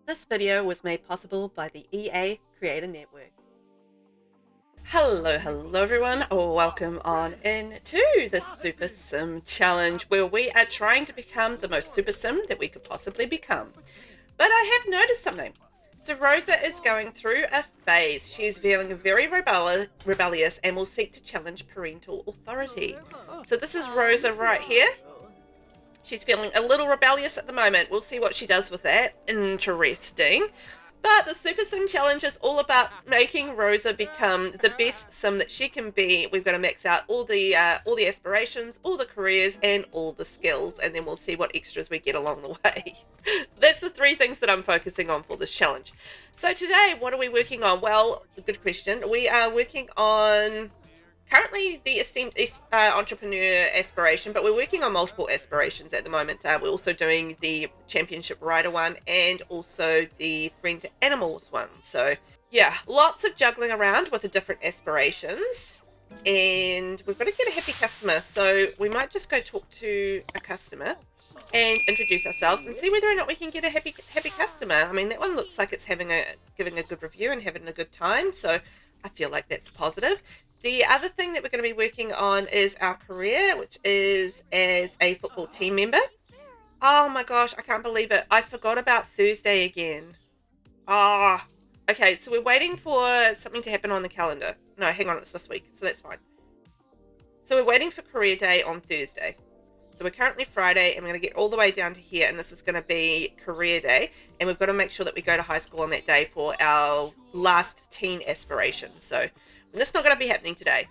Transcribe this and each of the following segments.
This video was made possible by the EA Creator Network. Hello everyone, welcome on into the Super Sim Challenge where we are trying to become the most Super Sim that we could possibly become. But I have noticed something. So Rosa is going through a phase. She is feeling very rebellious and will seek to challenge parental authority. So this is Rosa right here. She's feeling a little rebellious at the moment. We'll see what she does with that. Interesting. But the Super Sim Challenge is all about making Rosa become the best sim that she can be. We've got to max out all the aspirations, all the careers, and all the skills, and then we'll see what extras we get along the way. That's the three things that I'm focusing on for this challenge. So today, what are we working on? Well, good question. We are working on currently the esteemed entrepreneur aspiration, but we're working on multiple aspirations at the moment. We're also doing the championship rider one and also the friend to animals one. So yeah, lots of juggling around with the different aspirations, and we've got to get a happy customer. So we might just go talk to a customer and introduce ourselves and see whether or not we can get a happy customer. I mean, that one looks like it's giving a good review and having a good time, so I feel like that's positive. The other thing that we're going to be working on is our career, which is as a football team member. Oh my gosh, I can't believe it. I forgot about Thursday again. Ah, okay, so we're waiting for something to happen on the calendar. No, hang on, it's this week, so that's fine. So we're waiting for career day on Thursday. So we're currently Friday, and we're going to get all the way down to here, and this is going to be career day. And we've got to make sure that we go to high school on that day for our last teen aspiration. So this is not going to be happening today,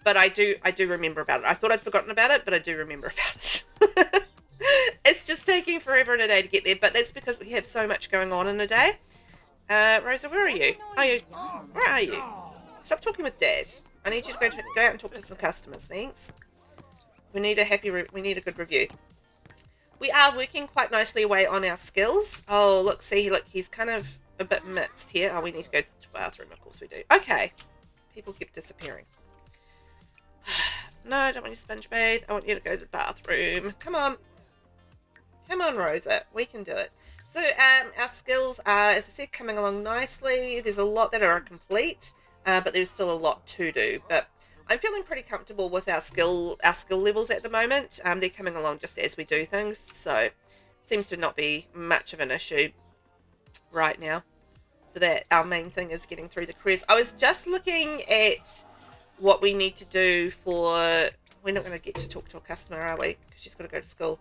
but I do remember about it. I thought I'd forgotten about it, but I do remember about it. It's just taking forever and a day to get there, but that's because we have so much going on in a day. Rosa, where are you? Where are you? Stop talking with Dad. I need you to go out and talk to some customers. Thanks. We need a good review. We are working quite nicely away on our skills. Oh, look, he's kind of a bit mixed here. Oh, we need to go to the bathroom. Of course we do. Okay. People keep disappearing. No, I don't want you to sponge bathe. I want you to go to the bathroom. Come on. Come on, Rosa. We can do it. So our skills are, as I said, coming along nicely. There's a lot that are complete, but there's still a lot to do. But I'm feeling pretty comfortable with our skill levels at the moment. They're coming along just as we do things, so seems to not be much of an issue right now. For that, our main thing is getting through the careers. I was just looking at what we need to do for. We're not going to get to talk to a customer, are we? Because she's got to go to school.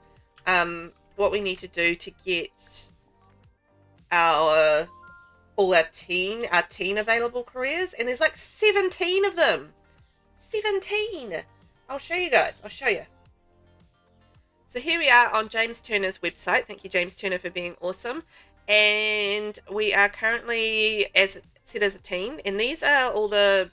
What we need to do to get all our teen available careers, and there's like 17 of them. 17. I'll show you guys. I'll show you. So here we are on James Turner's website. Thank you, James Turner, for being awesome. And we are currently set as a teen, and these are all the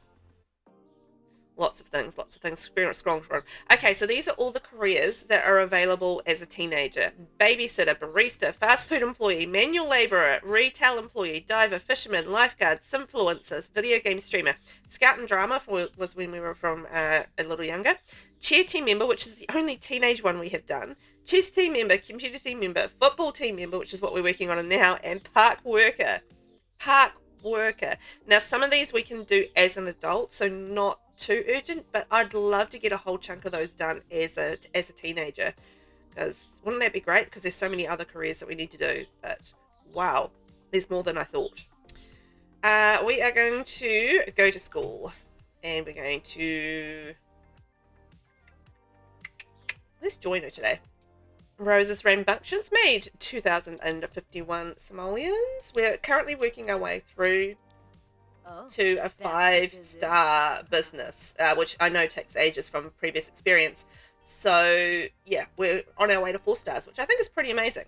lots of things scrolling through. Okay, so these are all the careers that are available as a teenager: babysitter, barista, fast food employee, manual laborer, retail employee, diver, fisherman, lifeguard, simfluencer, video game streamer, scout and drama was when we were from a little younger, cheer team member, which is the only teenage one we have done, chess team member, computer team member, football team member, which is what we're working on now, and park worker. Now, some of these we can do as an adult, so not too urgent, but I'd love to get a whole chunk of those done as a teenager, because wouldn't that be great? Because there's so many other careers that we need to do, but wow, there's more than I thought. We are going to go to school, and we're going to let's join her today. Rosa's rambunctions made 2,051 simoleons. We're currently working our way through to a 5-star business, which I know takes ages from previous experience. So yeah, we're on our way to 4 stars, which I think is pretty amazing.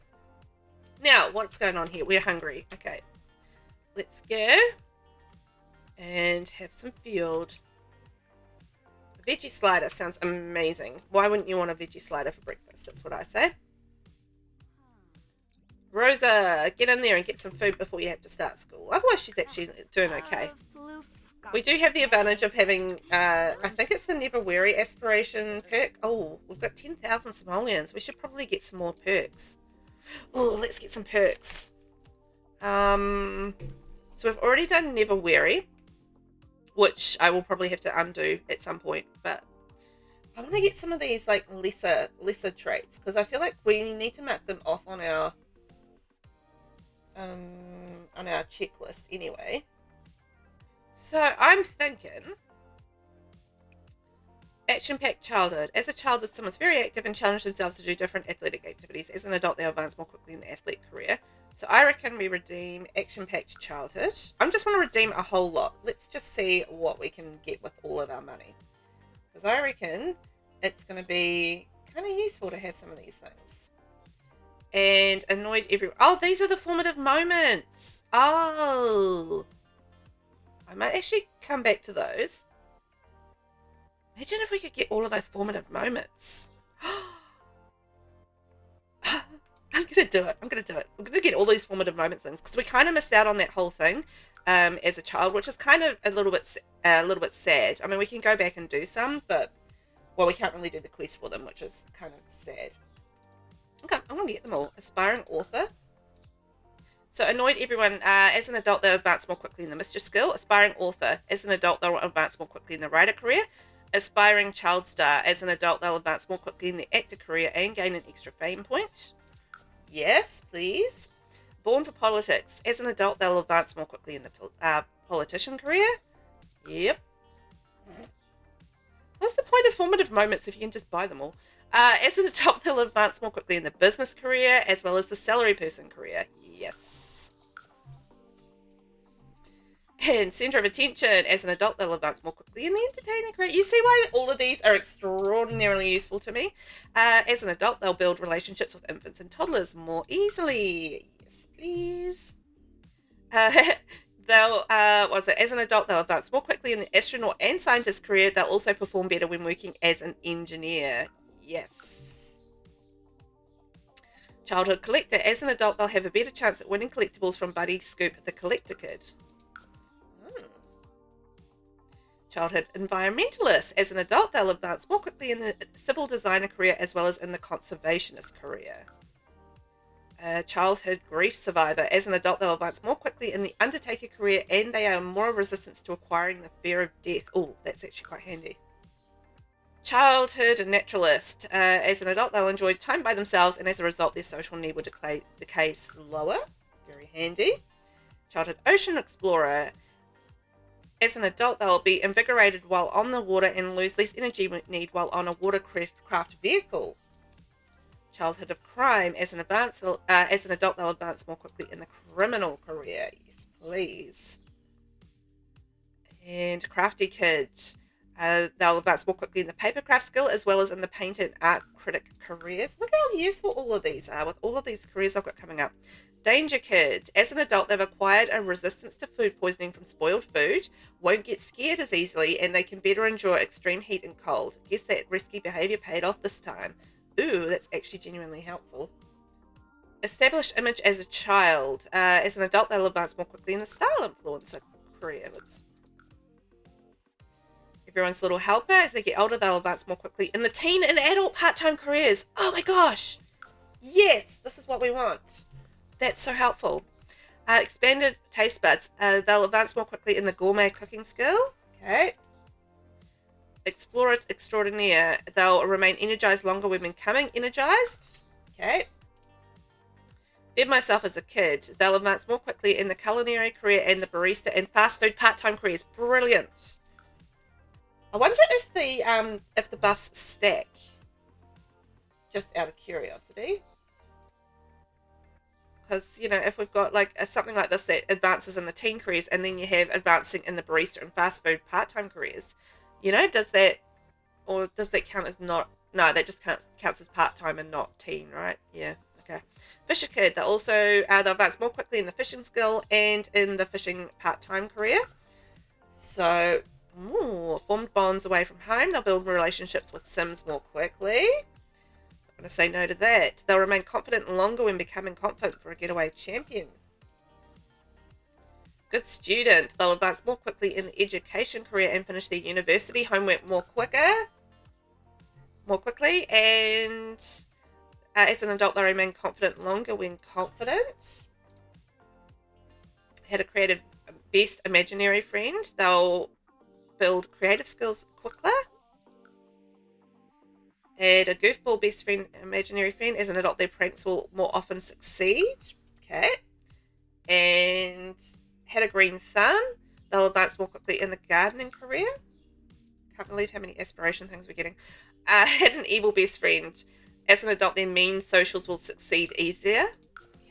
Now, what's going on here? We're hungry. Okay, let's go and have some field. Veggie slider sounds amazing. Why wouldn't you want a veggie slider for breakfast? That's what I say. Rosa, get in there and get some food before you have to start school. Otherwise, she's actually doing okay. We do have the advantage of having, I think it's the Never Weary aspiration perk. Oh, we've got 10,000 simoleons. We should probably get some more perks. Oh, let's get some perks. So we've already done never weary, which I will probably have to undo at some point, but I want to get some of these like lesser traits because I feel like we need to mark them off on our checklist anyway. So I'm thinking action-packed childhood. As a child, the son was very active and challenged themselves to do different athletic activities. As an adult, they advanced more quickly in the athlete career. So I reckon we redeem action-packed childhood. I just want to redeem a whole lot. Let's just see what we can get with all of our money. Because I reckon it's going to be kind of useful to have some of these things. And annoyed everyone. Oh, these are the formative moments. Oh. I might actually come back to those. Imagine if we could get all of those formative moments. I'm going to do it. I'm going to get all these formative moment things because we kind of missed out on that whole thing as a child, which is kind of a little bit sad. I mean, we can go back and do some, but, well, we can't really do the quest for them, which is kind of sad. Okay, I'm going to get them all. Aspiring author. So annoyed everyone. As an adult, they'll advance more quickly in the mischief skill. Aspiring author. As an adult, they'll advance more quickly in the writer career. Aspiring child star. As an adult, they'll advance more quickly in the actor career and gain an extra fame point. Yes, please. Born for politics. As an adult, they'll advance more quickly in the politician career. Yep. What's the point of formative moments if you can just buy them all? As an adult, they'll advance more quickly in the business career as well as the salary person career. Yes. And center of attention. As an adult, they'll advance more quickly in the entertaining career. You see why all of these are extraordinarily useful to me. As an adult, they'll build relationships with infants and toddlers more easily. Yes, please. As an adult, they'll advance more quickly in the astronaut and scientist career. They'll also perform better when working as an engineer. Yes. Childhood collector. As an adult, they'll have a better chance at winning collectibles from Buddy Scoop the Collector Kid. Childhood environmentalist. As an adult, they'll advance more quickly in the civil designer career as well as in the conservationist career. Childhood grief survivor. As an adult, they'll advance more quickly in the undertaker career and they are more resistant to acquiring the fear of death. Oh, that's actually quite handy. Childhood naturalist. As an adult, they'll enjoy time by themselves and as a result, their social need will decay slower. Very handy. Childhood ocean explorer. As an adult, they'll be invigorated while on the water and lose less energy need while on a watercraft vehicle. Childhood of crime. As an adult, they'll advance more quickly in the criminal career. Yes, please. And crafty kids. They'll advance more quickly in the papercraft skill as well as in the paint and art critic careers. Look how useful all of these are with all of these careers I've got coming up. Danger kid. As an adult, they've acquired a resistance to food poisoning from spoiled food, won't get scared as easily, and they can better endure extreme heat and cold. Guess that risky behavior paid off this time. Ooh, that's actually genuinely helpful. Established image as a child. As an adult, they'll advance more quickly in the style influencer career. Oops. Everyone's little helper. As they get older, they'll advance more quickly in the teen and adult part-time careers. Oh my gosh. Yes, this is what we want. That's so helpful. Expanded taste buds. They'll advance more quickly in the gourmet cooking skill. Okay. Explorer extraordinaire. They'll remain energized longer when becoming energized. Okay. Fed myself as a kid. They'll advance more quickly in the culinary career and the barista and fast food part-time careers. Brilliant. I wonder if the buffs stack. Just out of curiosity. Because, you know, if we've got like something like this that advances in the teen careers and then you have advancing in the barista and fast food part-time careers, you know, does that count as not, no, that just counts as part-time and not teen, right? Yeah, okay. Fisher kid, they'll advance more quickly in the fishing skill and in the fishing part-time career. So, formed bonds away from home. They'll build relationships with Sims more quickly. I'm going to say no to that. They'll remain confident longer when becoming confident for a getaway champion. Good student. They'll advance more quickly in the education career and finish their university homework more quickly. And as an adult, they'll remain confident longer when confident. Had a creative best imaginary friend. They'll build creative skills quicker. Had a goofball best friend, imaginary friend. As an adult, their pranks will more often succeed. Okay. And had a green thumb. They'll advance more quickly in the gardening career. Can't believe how many aspiration things we're getting. Had an evil best friend. As an adult, their mean socials will succeed easier.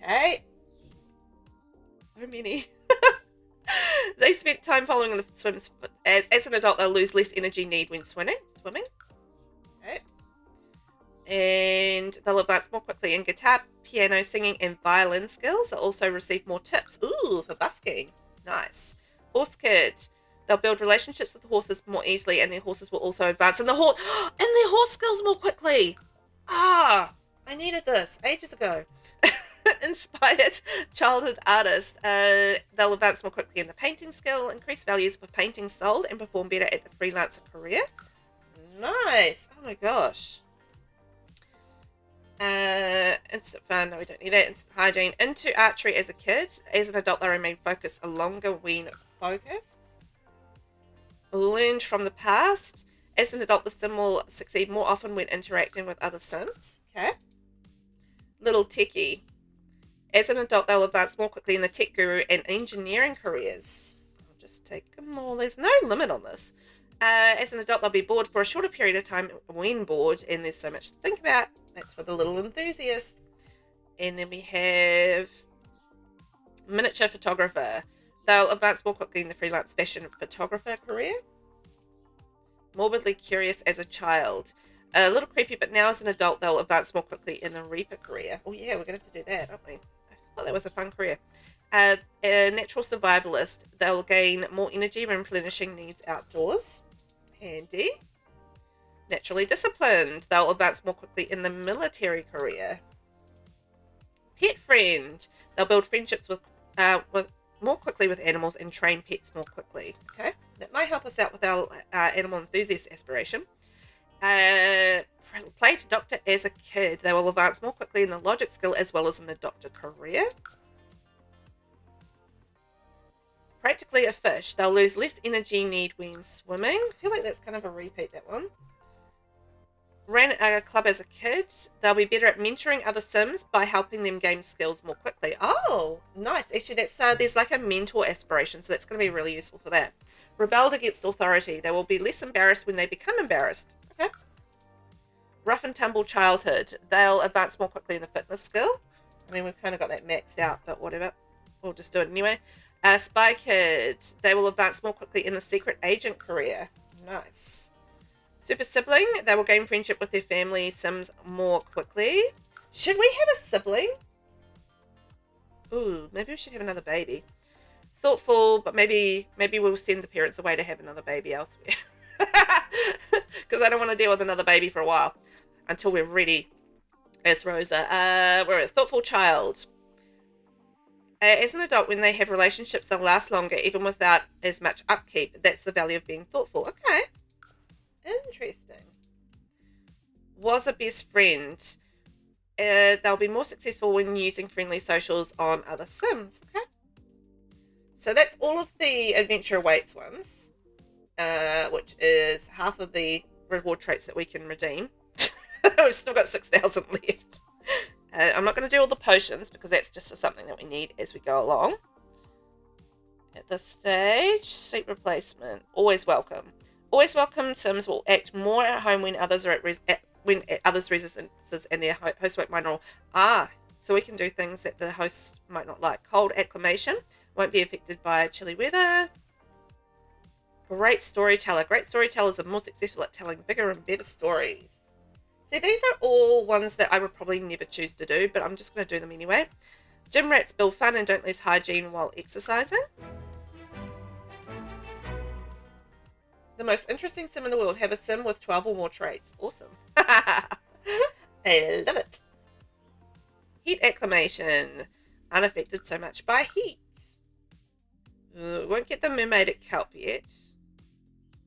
Okay. So many. They spent time following the swims. As an adult, they'll lose less energy need when swimming. Okay. And they'll advance more quickly in guitar, piano, singing, and violin skills. They'll also receive more tips. Ooh, for busking. Nice. Horse kid. They'll build relationships with the horses more easily, and their horses will also advance in their horse skills more quickly. I needed this ages ago. Inspired childhood artist. They'll advance more quickly in the painting skill, increase values for painting sold, and perform better at the freelancer career. Nice. Oh my gosh. Instant fun. No, we don't need that. Instant hygiene. Into archery as a kid. As an adult, they remain focused longer when focused. Learned from the past. As an adult, the sim will succeed more often when interacting with other sims. Okay. Little techie. As an adult, they'll advance more quickly in the tech guru and engineering careers. I'll just take them all. There's no limit on this. As an adult, they'll be bored for a shorter period of time when bored, and there's so much to think about. That's for the little enthusiast. And then we have miniature photographer. They'll advance more quickly in the freelance fashion photographer career. Morbidly curious as a child. A little creepy, but now as an adult, they'll advance more quickly in the reaper career. Oh yeah, we're going to have to do that, aren't we? I thought that was a fun career. A natural survivalist. They'll gain more energy when replenishing needs outdoors. Handy. Naturally disciplined. They'll advance more quickly in the military career. Pet friend. They'll build friendships with more quickly with animals and train pets more quickly. Okay, that might help us out with our animal enthusiast aspiration. Play to doctor as a kid. They will advance more quickly in the logic skill as well as in the doctor career. Practically a fish. They'll lose less energy need when swimming. I feel like that's kind of a repeat, that one. Ran a club as a kid. They'll be better at mentoring other sims by helping them gain skills more quickly. Oh, nice. Actually, that's there's like a mentor aspiration, so that's going to be really useful for that. Rebelled against authority. They will be less embarrassed when they become embarrassed. Okay. Rough and tumble childhood. They'll advance more quickly in the fitness skill. I mean, we've kind of got that maxed out, but whatever. We'll just do it anyway. Spy kid. They will advance more quickly in the secret agent career. Nice. Super sibling. They will gain friendship with their family sims more quickly. Should we have a sibling? Ooh, maybe we should have another baby. Thoughtful, but maybe we'll send the parents away to have another baby elsewhere. Because I don't want to deal with another baby for a while until we're ready. As Rosa. We're a thoughtful child. As an adult, when they have relationships, they'll last longer, even without as much upkeep. That's the value of being thoughtful. Okay. Interesting. Was a best friend. They'll be more successful when using friendly socials on other sims. Okay. So that's all of the adventure awaits ones, which is half of the reward traits that we can redeem. We've still got 6,000 left. I'm not going to do all the potions because that's just something that we need as we go along. At this stage, seat replacement, always welcome. Always welcome sims will act more at home when others are at others' residences and their host won't mind at all. So we can do things that the host might not like. Cold acclimation, won't be affected by chilly weather. Great storyteller. Great storytellers are more successful at telling bigger and better stories. See, these are all ones that I would probably never choose to do, but I'm just going to do them anyway. Gym rats build fun and don't lose hygiene while exercising. The most interesting sim in the world. Have a sim with 12 or more traits. Awesome. I love it. Heat acclimation. Unaffected so much by heat. Won't get the mermaid kelp yet.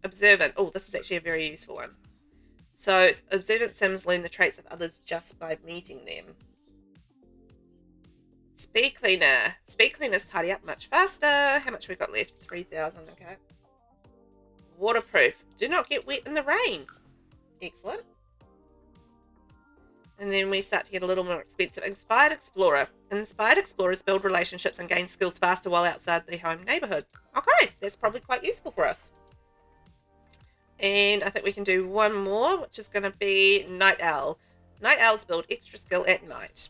Observant. Oh, this is actually a very useful one. So, observant sims learn the traits of others just by meeting them. Speed cleaner. Speed cleaners tidy up much faster. How much we got left? 3,000. Okay. Waterproof. Do not get wet in the rain. Excellent. And then we start to get a little more expensive. Inspired Explorer. Inspired Explorers build relationships and gain skills faster while outside the home neighborhood. Okay, that's probably quite useful for us. And I think we can do one more, which is going to be Night Owl. Night Owls build extra skill at night.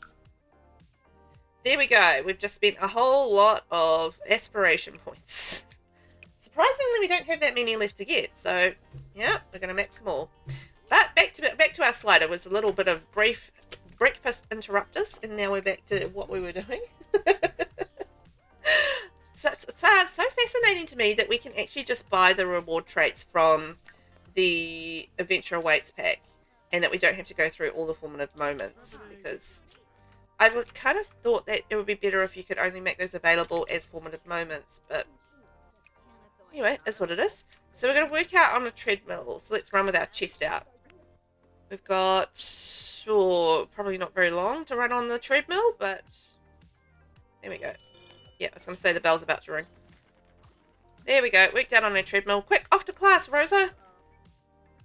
There we go. We've just spent a whole lot of aspiration points. Surprisingly, we don't have that many left to get. So, yeah, we're going to max them all. But back to our slider. It was a little bit of brief breakfast interrupters, and now we're back to what we were doing. So fascinating to me that we can actually just buy the reward traits from the Adventure Awaits pack, and that we don't have to go through all the formative moments, because I would kind of thought that it would be better if you could only make those available as formative moments, but anyway, it's what it is. So we're going to work out on a treadmill, so let's run with our chest out. We've got, probably not very long to run on the treadmill, but there we go. Yeah, I was going to say the bell's about to ring. There we go, worked out on our treadmill. Quick, off to class, Rosa!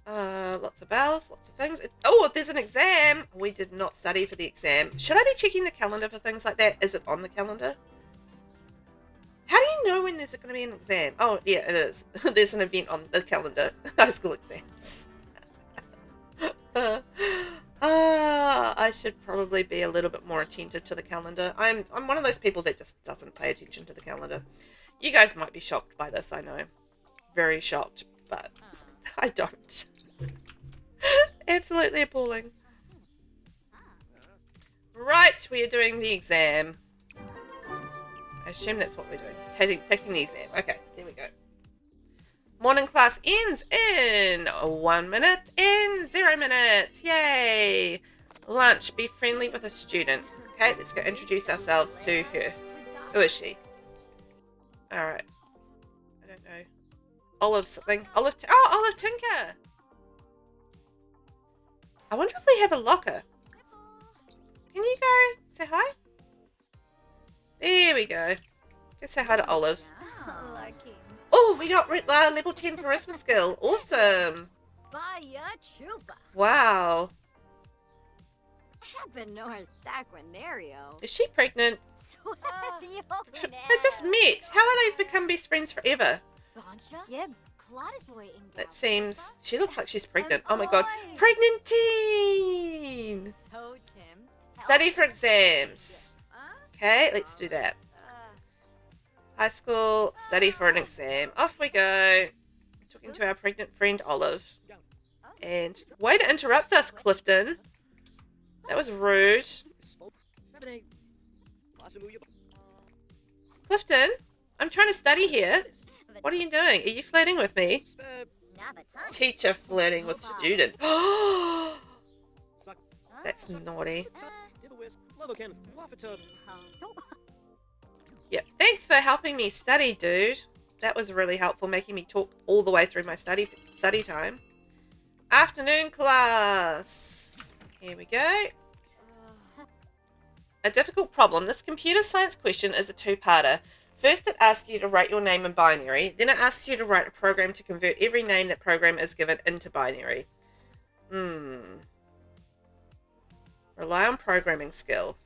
Lots of bells, lots of things. Oh, there's an exam! We did not study for the exam. Should I be checking the calendar for things like that? Is it on the calendar? How do you know when there's going to be an exam? Oh, yeah, it is. There's an event on the calendar. High school exams. I should probably be a little bit more attentive to the calendar. I'm one of those people that just doesn't pay attention to the calendar. You guys might be shocked by this, I know. Very shocked, but I don't. Absolutely appalling. Right, we are doing the exam. I assume that's what we're doing. Taking the exam. Okay, there we go. Morning class ends in 1 minute and 0 minutes. Yay! Lunch. Be friendly with a student. Okay, let's go introduce ourselves to her. Who is she? Alright. I don't know. Olive something. Olive Tinker! I wonder if we have a locker. Can you go say hi? There we go. Go say hi to Olive. Oh, we got level 10 charisma skill. Awesome. Wow. Is she pregnant? They just met. How are they become best friends forever? That seems... She looks like she's pregnant. Oh my god. Pregnant teen! Study for exams. Okay, let's do that. High school, study for an exam. Off we go. Talking to our pregnant friend Olive. And way to interrupt us, Clifton. That was rude. Clifton, I'm trying to study here. What are you doing? Are you flirting with me? Teacher flirting with student. That's naughty. Yep. Thanks for helping me study, dude. That was really helpful, making me talk all the way through my study time. Afternoon class. Here we go. A difficult problem. This computer science question is a two-parter. First, it asks you to write your name in binary. Then it asks you to write a program to convert every name that program is given into binary. Rely on programming skill.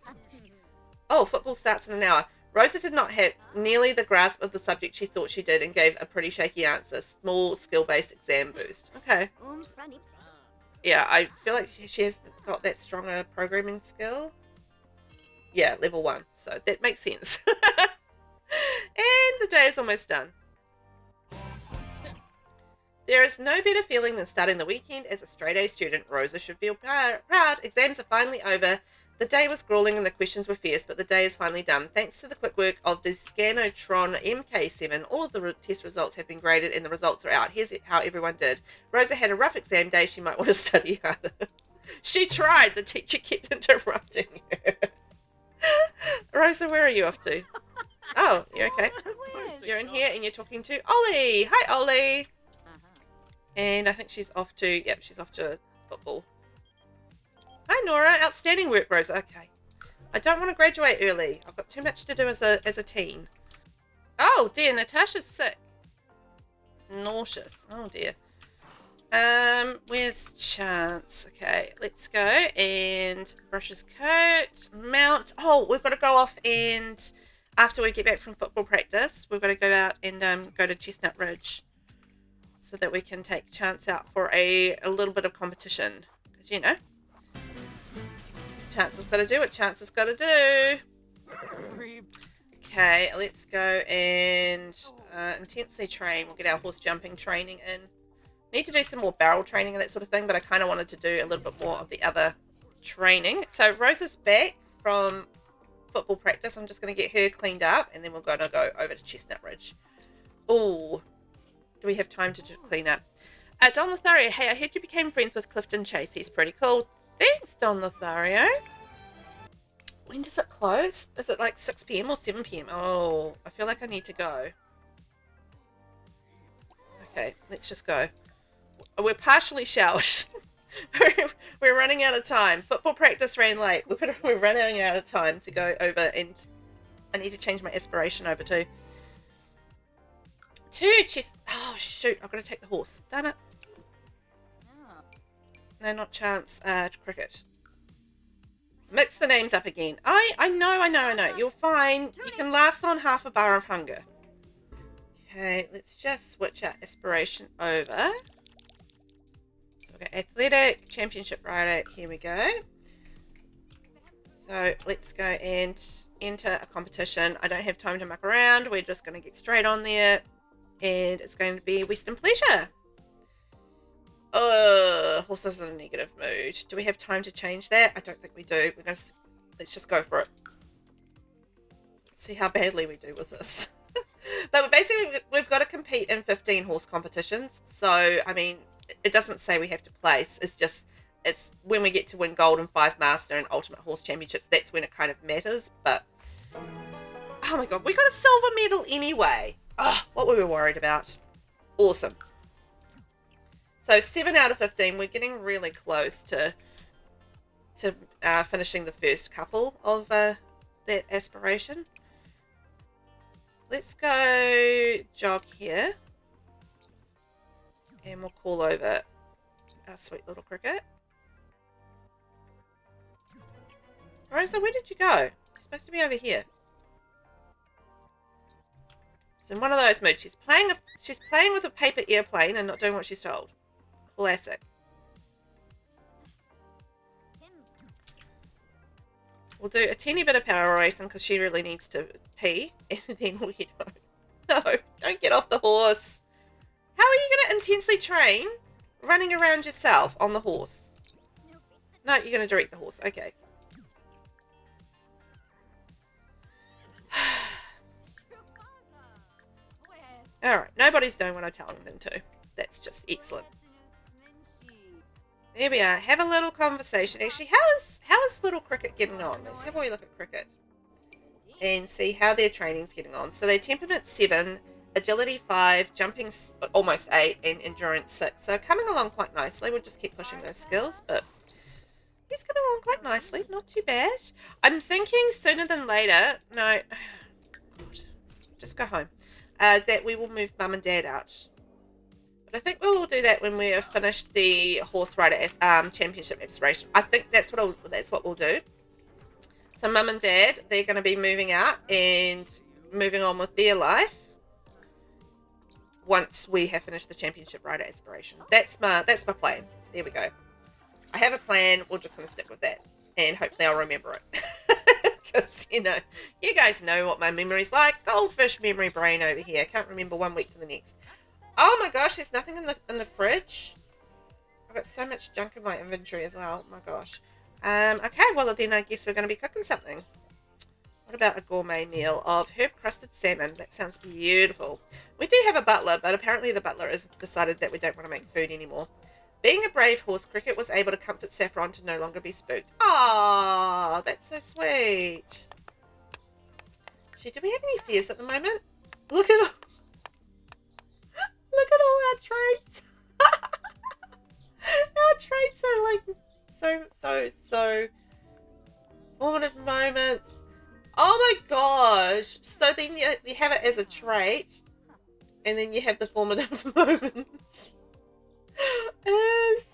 Oh, football starts in an hour. Rosa did not have nearly the grasp of the subject she thought she did and gave a pretty shaky answer. Small skill-based exam boost. Okay. Yeah, I feel like she has got that stronger programming skill. Yeah, level 1. So that makes sense. And the day is almost done. There is no better feeling than starting the weekend as a straight-A student. Rosa should feel proud. Exams are finally over. The day was grueling and the questions were fierce, but the day is finally done. Thanks to the quick work of the Scanotron MK7, all of the test results have been graded and the results are out. Here's how everyone did. Rosa had a rough exam day. She might want to study harder. She tried. The teacher kept interrupting her. Rosa, where are you off to? Oh, you're okay. You're in here and you're talking to Ollie. Hi, Ollie. And I think she's off to, yep, she's off to football. Hi, Nora. Outstanding work, Rosa. Okay. I don't want to graduate early. I've got too much to do as a teen. Oh dear, Natasha's sick. Nauseous. Oh dear. Where's Chance? Okay, let's go and brush his coat. Mount. Oh, we've got to go off and after we get back from football practice, we've got to go out and go to Chestnut Ridge so that we can take Chance out for a little bit of competition. Because, you know, Chance has got to do what Chance has got to do. Okay, let's go and intensely train. We'll get our horse jumping training in. Need to do some more barrel training and that sort of thing, but I kind of wanted to do a little bit more of the other training. So Rosa's back from football practice. I'm just going to get her cleaned up and then we're going to go over to Chestnut Ridge. Oh, do we have time to clean up? Don Lothario, hey, I heard you became friends with Clifton Chase. He's pretty cool. Thanks, Don Lothario. When does it close? Is it like 6 p.m. or 7 p.m? Oh, I feel like I need to go. Okay, let's just go. We're partially showered. We're running out of time. Football practice ran late. We're running out of time to go over, and I need to change my aspiration over to chest. Oh shoot! I've got to take the horse. Darn it. No, not Chance. Cricket. Mix the names up again. I know. You're fine. You can last on half a bar of hunger. Okay, let's just switch our aspiration over. So we've got athletic, championship rider. Here we go. So let's go and enter a competition. I don't have time to muck around. We're just going to get straight on there. And it's going to be Western Pleasure. Horse is in a negative mood. Do we have time to change that? I don't think we do. Let's just go for it. See how badly we do with this. But basically, we've got to compete in 15 horse competitions. So, I mean, it doesn't say we have to place. It's when we get to win gold and 5 master and ultimate horse championships, that's when it kind of matters. But, oh my god, we got a silver medal anyway. Oh, what we were worried about. Awesome. So 7 out of 15. We're getting really close to finishing the first couple of that aspiration. Let's go jog here. And we'll call over our sweet little cricket. Rosa, where did you go? You're supposed to be over here. She's in one of those moods. She's playing with a paper airplane and not doing what she's told. Classic. We'll do a teeny bit of power racing because she really needs to pee, and then we'll head home. No, don't get off the horse. How are you going to intensely train running around yourself on the horse? No, you're going to direct the horse. Okay. Alright, nobody's doing what I'm telling them to. That's just excellent. There we are. Have a little conversation. Actually, how is little Cricket getting on? Let's have a wee look at Cricket and see how their training's getting on. So they're temperament 7, agility 5, jumping almost 8, and endurance 6. So coming along quite nicely. We'll just keep pushing those skills, but he's coming along quite nicely. Not too bad. I'm thinking sooner than later. No, God, just go home. That we will move Mum and Dad out. But I think we'll do that when we have finished the horse rider championship aspiration. I think that's what we'll do. So Mum and Dad, they're going to be moving out and moving on with their life once we have finished the championship rider aspiration. That's my plan. There we go. I have a plan. We're just going to stick with that, and hopefully I'll remember it. Because you guys know what my memory's like. Goldfish memory brain over here. I can't remember one week to the next. Oh my gosh, there's nothing in the fridge. I've got so much junk in my inventory as well. Oh my gosh. Okay, well then I guess we're going to be cooking something. What about a gourmet meal of herb-crusted salmon? That sounds beautiful. We do have a butler, but apparently the butler has decided that we don't want to make food anymore. Being a brave horse, Cricket was able to comfort Saffron to no longer be spooked. Ah, that's so sweet. Gee, do we have any fears at the moment? Look at all our traits. Our traits are like so Formative moments. Oh my gosh. So then you have it as a trait. And then you have the formative moments.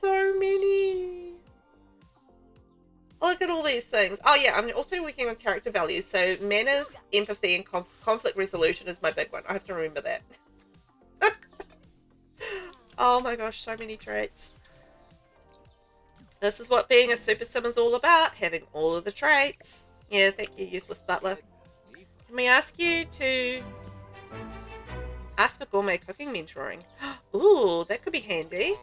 So many. Look at all these things. Oh yeah, I'm also working on character values. So manners, empathy, and conflict resolution is my big one. I have to remember that. Oh my gosh, so many traits. This is what being a super sim is all about. Having all of the traits. Yeah, thank you, useless butler. Can we ask you to ask for gourmet cooking mentoring? Ooh, that could be handy.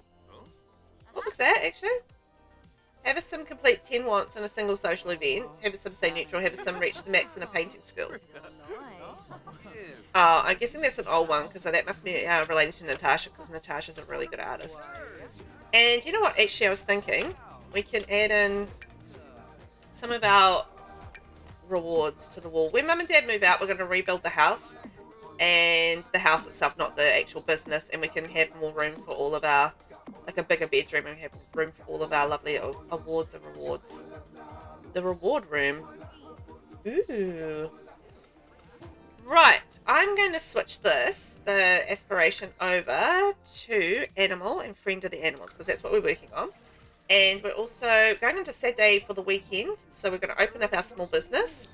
What was that, actually? Have a sim complete 10 wants in a single social event. Have a sim stay neutral. Have a sim reach the max in a painting skill. Oh, I'm guessing that's an old one, because that must be relating to Natasha, because Natasha's a really good artist. And you know what, actually, I was thinking we can add in some of our rewards to the wall. When Mum and Dad move out, we're going to rebuild the house. And the house itself, not the actual business. And we can have more room for all of our, like a bigger bedroom, and have room for all of our lovely awards and rewards. The reward room. Ooh. Right, I'm going to switch the aspiration, over to animal and friend of the animals, because that's what we're working on. And we're also going into Saturday for the weekend, so we're going to open up our small business.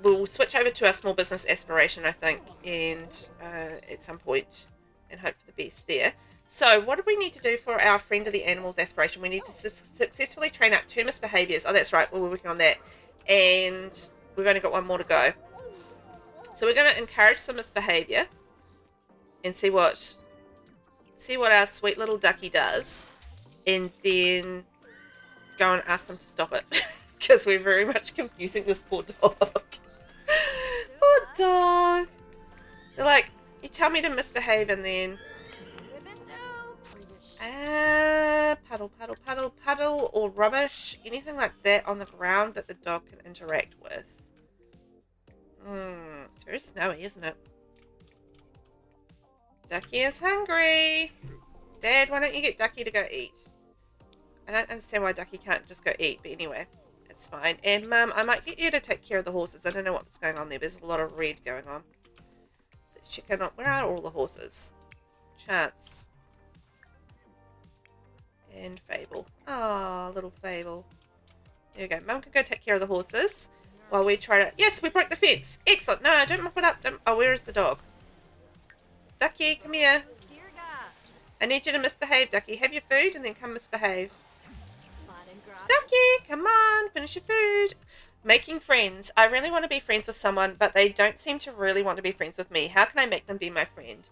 We'll switch over to our small business aspiration, I think, and at some point, and hope for the best there. So what do we need to do for our friend of the animals aspiration? We need to successfully train out 2 misbehaviors. Oh, that's right, we're working on that. And we've only got 1 more to go. So we're going to encourage some misbehavior and see what our sweet little ducky does, and then go and ask them to stop it, because we're very much confusing this poor dog. Poor dog. They're like, you tell me to misbehave, and then puddle, puddle, puddle, puddle, or rubbish, anything like that on the ground that the dog can interact with. It's very snowy, isn't it? Ducky is hungry. Dad, why don't you get Ducky to go eat? I don't understand why Ducky can't just go eat, but anyway, it's fine. And Mum, I might get you to take care of the horses. I don't know what's going on there. There's a lot of red going on. So let's check out. Where are all the horses? Chance. And Fable. Ah, little Fable. There we go. Mum can go take care of the horses while we try to... Yes, we broke the fence. Excellent. No, don't mop it up. Oh, where is the dog? Ducky, come here. I need you to misbehave, Ducky. Have your food and then come misbehave. Ducky, come on. Finish your food. Making friends. I really want to be friends with someone, but they don't seem to really want to be friends with me. How can I make them be my friend?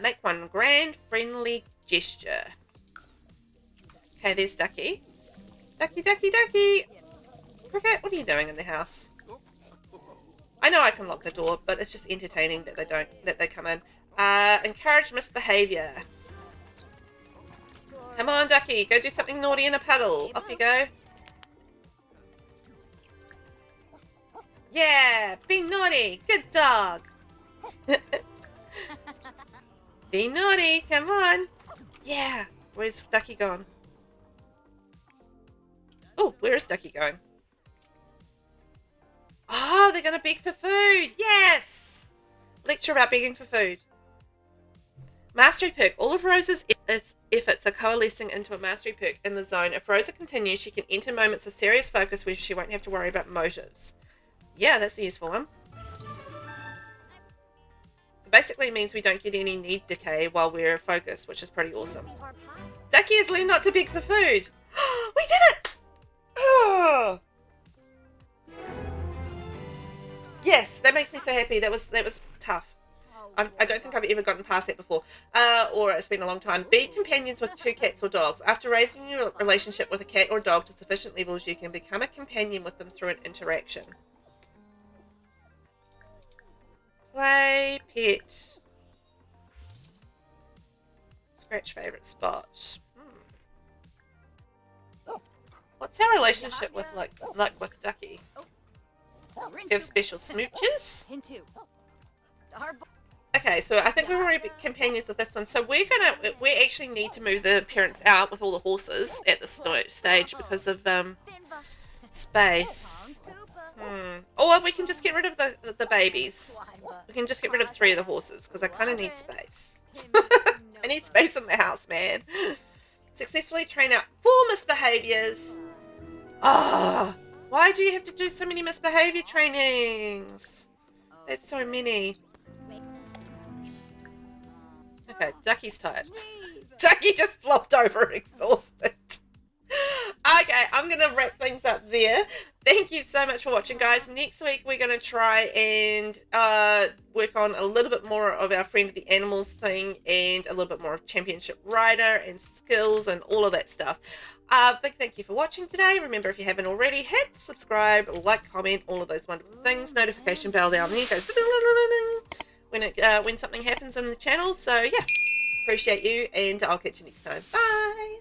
Make one grand, friendly gesture. Okay, there's Ducky. Ducky, Ducky, Ducky. Cricket, what are you doing in the house? I know I can lock the door, but it's just entertaining that they come in. Encourage misbehavior. Come on, Ducky, go do something naughty in a puddle. Off you go. Yeah, be naughty. Good dog. Be naughty, come on. Yeah, where's Ducky gone? Oh, where is Ducky going? Oh, they're going to beg for food. Yes! Lecture about begging for food. Mastery perk. All of Rosa's efforts are coalescing into a mastery perk in the zone. If Rosa continues, she can enter moments of serious focus where she won't have to worry about motives. Yeah, that's a useful one. So basically it means we don't get any need decay while we're focused, which is pretty awesome. Ducky has learned not to beg for food. We did it! Oh. Yes, that makes me so happy. That was tough. I don't think I've ever gotten past that before. Or it's been a long time. Be companions with 2 cats or dogs. After raising your relationship with a cat or dog to sufficient levels, you can become a companion with them through an interaction. Play, pet. Scratch favorite spot. What's our relationship with with Ducky? Give special smooches. Okay, so I think we're already companions with this one. So we actually need to move the parents out with all the horses at this stage because of Space. Or we can just get rid of the babies. We can just get rid of 3 of the horses because I kind of need space. I need space in the house, man. Successfully train out 4 misbehaviors. Ah, why do you have to do so many misbehavior trainings? That's so many. Okay, Ducky's tired. Ducky just flopped over exhausted. Okay, I'm going to wrap things up there. Thank you so much for watching, guys. Next week, we're going to try and work on a little bit more of our Friend of the Animals thing and a little bit more of Championship Rider and skills and all of that stuff. Big thank you for watching today. Remember, if you haven't already, hit subscribe, like, comment, all of those wonderful things. Notification bell down there goes when something happens in the channel. So, yeah, appreciate you, and I'll catch you next time. Bye!